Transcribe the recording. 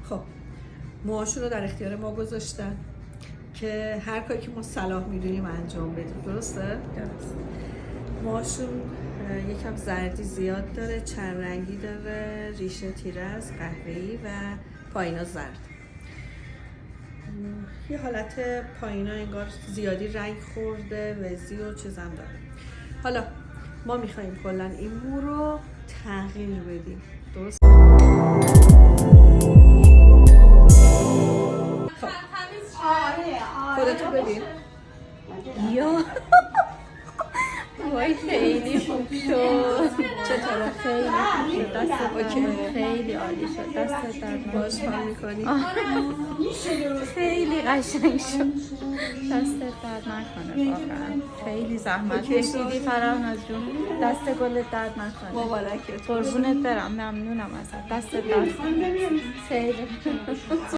خب موهاشون رو در اختیار ما گذاشتن که هر کاری که ما صلاح میدونیم انجام بدیم. درسته؟ درست. موهاشون یکم زردی زیاد داره، چند رنگی داره، ریشه تیره از قهوه‌ای و پایینا زرد. یه حالت پایینا انگار زیادی رنگ خورده، وزی و چیزم داره. حالا ما میخواییم کلا این مو رو تغییر بدیم. درست؟ خب خودتو ببین. یا وای خیلی خوب شد. چطوره؟ خیلی خوب شد. دست اوکی. خیلی عالی شد. دست درد باش حال میکنی؟ خیلی قشنگ شد. دست درد نکنه واقعا. خیلی زحمت کشیدی فراناز جون. دست گلت درد نکنه. مبارکت. قربونت برم. ممنونم ازت. دست درد نکنه. خیلی